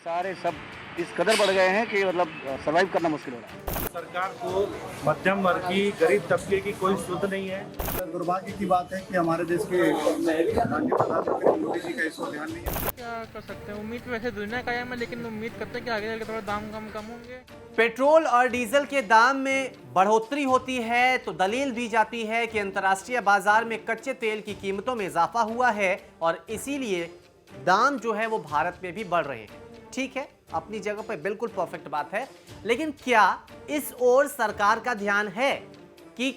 सारे सब इस कदर बढ़ गए हैं कि मतलब सर्वाइव करना मुश्किल हो रहा है। सरकार को मध्यम वर्गीय गरीब तबके की कोई सुध नहीं है। दुर्भाग्य की बात है कि हमारे देश के माननीय प्रधानमंत्री मोदी जी का इस पर ध्यान नहीं है। क्या कर सकते हैं, उम्मीद वैसे दुनिया कायम है, लेकिन उम्मीद करते हैं कि आगे जाकर थोड़ा दाम कम होंगे। पेट्रोल और डीजल के दाम में बढ़ोतरी होती है तो दलील दी जाती है कि अंतर्राष्ट्रीय बाजार में कच्चे तेल की कीमतों में इजाफा हुआ है और इसीलिए दाम जो है वो भारत में भी बढ़ रहे हैं। ठीक है, अपनी जगह पर बिल्कुल परफेक्ट बात है, लेकिन क्या इस ओर सरकार का ध्यान है कि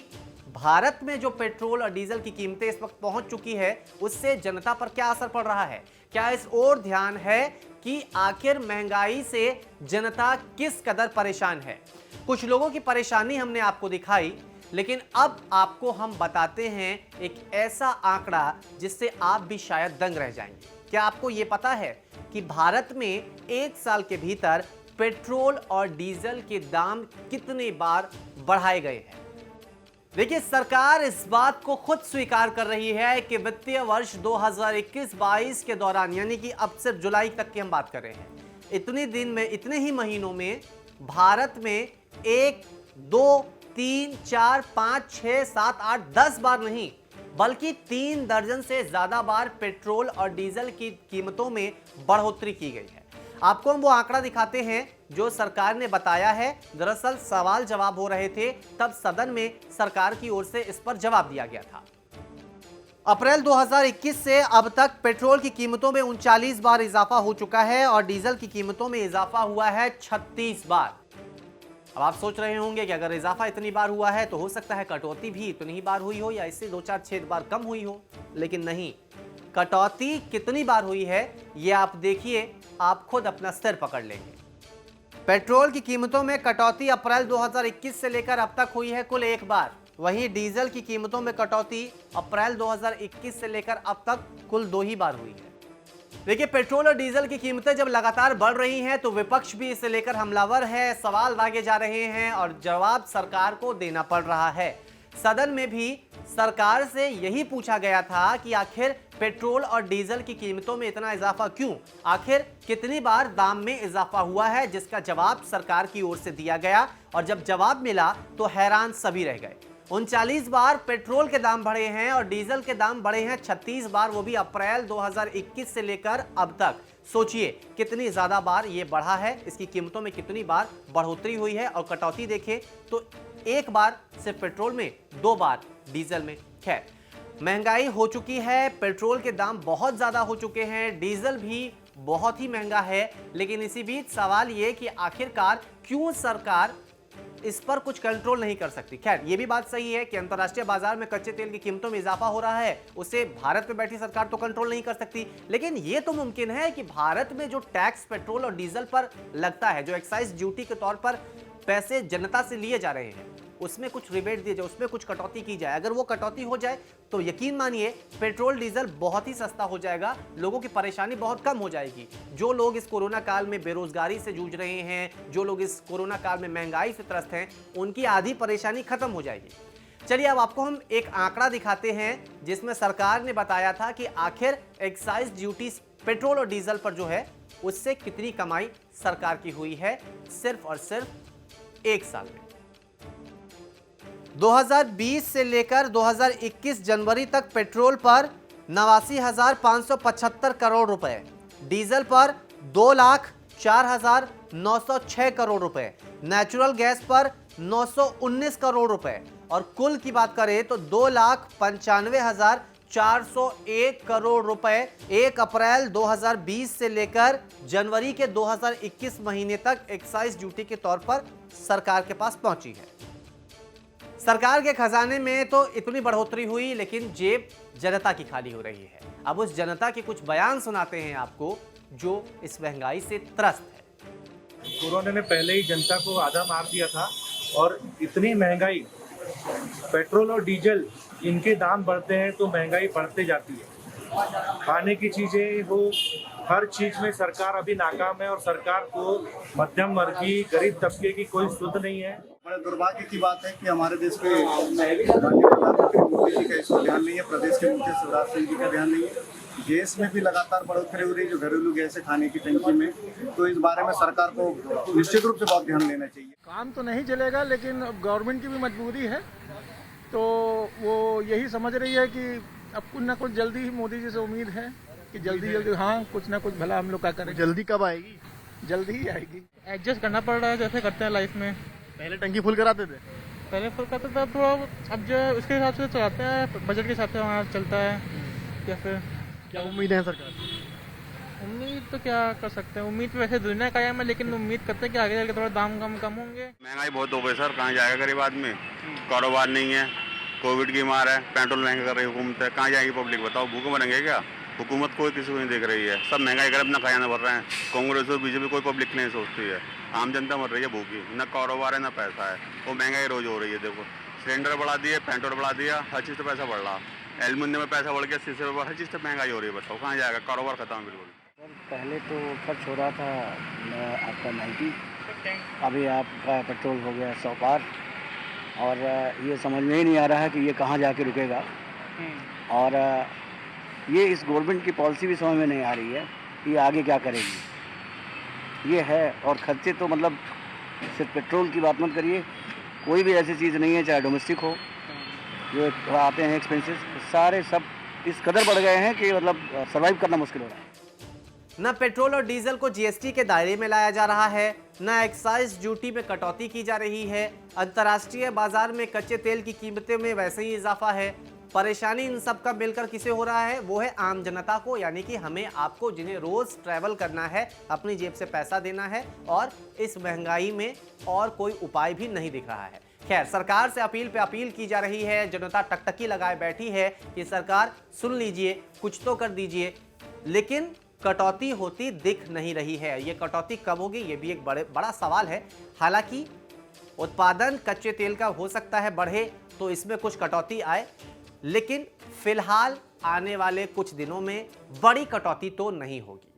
भारत में जो पेट्रोल और डीजल की कीमतें इस वक्त पहुंच चुकी है उससे जनता पर क्या असर पड़ रहा है? क्या इस ओर ध्यान है कि आखिर महंगाई से जनता किस कदर परेशान है? कुछ लोगों की परेशानी हमने आपको दिखाई, लेकिन अब आपको हम बताते हैं एक ऐसा आंकड़ा जिससे आप भी शायद दंग रह जाएंगे। क्या आपको यह पता है कि भारत में एक साल के भीतर पेट्रोल और डीजल के दाम कितने बार बढ़ाए गए हैं? देखिए, सरकार इस बात को खुद स्वीकार कर रही है कि वित्तीय वर्ष 2021-22 के दौरान, यानी कि अब सिर्फ जुलाई तक की हम बात कर रहे हैं, इतने ही महीनों में भारत में 1, 2, 3, 4, 5, 6, 7, 8, 10 बार नहीं बल्कि 3 दर्जन से ज्यादा बार पेट्रोल और डीजल की कीमतों में बढ़ोतरी की गई है। आपको हम वो आंकड़ा दिखाते हैं जो सरकार ने बताया है। दरअसल सवाल जवाब हो रहे थे, तब सदन में सरकार की ओर से इस पर जवाब दिया गया था। अप्रैल 2021 से अब तक पेट्रोल की कीमतों में 39 बार इजाफा हो चुका है और डीजल की कीमतों में इजाफा हुआ है 36 बार। अब आप सोच रहे होंगे कि अगर इजाफा इतनी बार हुआ है तो हो सकता है कटौती भी इतनी ही बार हुई हो या इससे 2-4-6 बार कम हुई हो, लेकिन नहीं। कटौती कितनी बार हुई है ये आप देखिए, आप खुद अपना सिर पकड़ लेंगे। पेट्रोल की कीमतों में कटौती अप्रैल 2021 से लेकर अब तक हुई है कुल 1 बार। वहीं डीजल की कीमतों में कटौती अप्रैल 2021 से लेकर अब तक कुल 2 ही बार हुई है। देखिए, पेट्रोल और डीजल की कीमतें जब लगातार बढ़ रही हैं तो विपक्ष भी इसे लेकर हमलावर है, सवाल दागे जा रहे हैं और जवाब सरकार को देना पड़ रहा है। सदन में भी सरकार से यही पूछा गया था कि आखिर पेट्रोल और डीजल की कीमतों में इतना इजाफा क्यों? आखिर कितनी बार दाम में इजाफा हुआ है? जिसका जवाब सरकार की ओर से दिया गया और जब जवाब मिला तो हैरान सभी रह गए। 39 बार पेट्रोल के दाम बढ़े हैं और डीजल के दाम बढ़े हैं 36 बार, वो भी अप्रैल 2021 से लेकर अब तक। सोचिए कितनी ज्यादा बार ये बढ़ा है, इसकी कीमतों में कितनी बार बढ़ोतरी हुई है। और कटौती देखें तो 1 बार सिर्फ पेट्रोल में, 2 बार डीजल में। खैर, महंगाई हो चुकी है, पेट्रोल के दाम बहुत ज्यादा हो चुके हैं, डीजल भी बहुत ही महंगा है, लेकिन इसी बीच सवाल ये कि आखिरकार क्यों सरकार इस पर कुछ कंट्रोल नहीं कर सकती। खैर, ये भी बात सही है कि अंतर्राष्ट्रीय बाजार में कच्चे तेल की कीमतों में इजाफा हो रहा है, उसे भारत में बैठी सरकार तो कंट्रोल नहीं कर सकती, लेकिन ये तो मुमकिन है कि भारत में जो टैक्स पेट्रोल और डीजल पर लगता है, जो एक्साइज ड्यूटी के तौर पर पैसे जनता से लिए जा रहे हैं, उसमें कुछ रिबेट दिए जाए, उसमें कुछ कटौती की जाए। अगर वो कटौती हो जाए तो यकीन मानिए पेट्रोल डीजल बहुत ही सस्ता हो जाएगा, लोगों की परेशानी बहुत कम हो जाएगी। जो लोग इस कोरोना काल में बेरोजगारी से जूझ रहे हैं, जो लोग इस कोरोना काल में महंगाई से त्रस्त हैं, उनकी आधी परेशानी खत्म हो जाएगी। चलिए, अब आपको हम एक आंकड़ा दिखाते हैं जिसमें सरकार ने बताया था कि आखिर एक्साइज ड्यूटी पेट्रोल और डीजल पर जो है उससे कितनी कमाई सरकार की हुई है सिर्फ और सिर्फ 1 साल में। 2020 से लेकर 2021 जनवरी तक पेट्रोल पर 89,575 करोड़ रुपए, डीजल पर 2,04,906 करोड़ रुपए, नेचुरल गैस पर 919 करोड़ रुपए और कुल की बात करें तो 2,95,401 करोड़ रुपए 1 अप्रैल 2020 से लेकर जनवरी के 2021 महीने तक एक्साइज ड्यूटी के तौर पर सरकार के पास पहुंची है। सरकार के खजाने में तो इतनी बढ़ोतरी हुई, लेकिन जेब जनता की खाली हो रही है। अब उस जनता के कुछ बयान सुनाते हैं आपको जो इस महंगाई से त्रस्त है। कोरोना ने पहले ही जनता को आधा मार दिया था और इतनी महंगाई, पेट्रोल और डीजल इनके दाम बढ़ते हैं तो महंगाई बढ़ते जाती है। खाने की चीजें हो, हर चीज में सरकार अभी नाकाम है और सरकार को मध्यम वर्गीय गरीब तबके की कोई सुध नहीं है। बड़े दुर्भाग्य की बात है कि हमारे देश के माननीय प्रधानमंत्री मोदी जी का इस पर ध्यान नहीं है, प्रदेश के मुख्य शिवराज सिंह जी का ध्यान नहीं है। गैस में भी लगातार बढ़ोतरी हो रही है, जो घरेलू गैस है खाने की टंकी में, तो इस बारे में सरकार को निश्चित रूप से बहुत ध्यान देना चाहिए। काम तो नहीं चलेगा, लेकिन अब गवर्नमेंट की भी मजबूरी है, तो वो यही समझ रही है कि अब कुछ ना कुछ जल्दी ही मोदी जी से उम्मीद है कि जल्दी हाँ कुछ ना कुछ भला हम लोग का करें। जल्दी कब आएगी? जल्दी ही आएगी। एडजस्ट करना पड़ रहा है जैसे करते हैं लाइफ में। पहले टंकी फुल कराते थे, पहले फुल करते थे, अब थोड़ा अब जो उसके हिसाब से चलाते हैं, बजट के हिसाब से वहाँ चलता है। या फिर क्या उम्मीद है सरकार से? उम्मीद तो क्या कर सकते हैं, उम्मीद तो वैसे दुनिया कायम है, लेकिन उम्मीद करते हैं कि आगे जाकर थोड़ा दाम कम होंगे। महंगाई बहुत हो गई सर, कहाँ जाएगा गरीब आदमी? कारोबार नहीं है, कोविड की मार है, पेट्रोल महंगा कर रही है हुकूमत है, कहाँ जाएगी पब्लिक? बताओ, भूखे मरेंगे क्या? हुकूमत कोई किसी को नहीं देख रही है, सब महंगाई कर अपना खजाना भर रहे हैं। कांग्रेस और बीजेपी कोई पब्लिक नहीं सोचती है, आम जनता मर रही है भूखी, न कारोबार है न पैसा है, वो महंगाई रोज हो रही है। देखो सिलेंडर बढ़ा दिए, पेट्रोल बढ़ा दिया, हर चीज़ तो पैसा बढ़ रहा, एल्युमिनियम में पैसा बढ़ गया, शीशे पर, हर चीज़ तो महंगाई हो रही है। बताओ कहाँ जाएगा? कारोबार खत्म बिल्कुल। सर पहले तो खर्च हो रहा था आपका 90, अभी आपका पेट्रोल हो गया 100 पार, और ये समझ में ही नहीं आ रहा है कि ये कहाँ जाके रुकेगा। और ये इस गवर्नमेंट की पॉलिसी भी समझ में नहीं आ रही है कि ये आगे क्या करेगी। ये है, और खर्चे तो मतलब सिर्फ पेट्रोल की बात मत करिए, कोई भी ऐसी चीज़ नहीं है चाहे डोमेस्टिक हो जो आते हैं एक्सपेंसेस, सारे सब इस कदर बढ़ गए हैं कि मतलब सर्वाइव करना मुश्किल हो रहा है। न पेट्रोल और डीजल को जीएसटी के दायरे में लाया जा रहा है, न एक्साइज ड्यूटी में कटौती की जा रही है। अंतर्राष्ट्रीय बाजार में कच्चे तेल की कीमतों में वैसे ही इजाफा है। परेशानी इन सब का मिलकर किसे हो रहा है? वो है आम जनता को, यानी कि हमें आपको, जिन्हें रोज ट्रैवल करना है, अपनी जेब से पैसा देना है, और इस महंगाई में और कोई उपाय भी नहीं दिख रहा है। खैर, सरकार से अपील पे अपील की जा रही है, जनता टकटकी लगाए बैठी है कि सरकार सुन लीजिए, कुछ तो कर दीजिए, लेकिन कटौती होती दिख नहीं रही है। ये कटौती कब होगी, ये भी एक बड़ा सवाल है। हालांकि उत्पादन कच्चे तेल का हो सकता है बढ़े तो इसमें कुछ कटौती आए, लेकिन फिलहाल आने वाले कुछ दिनों में बड़ी कटौती तो नहीं होगी।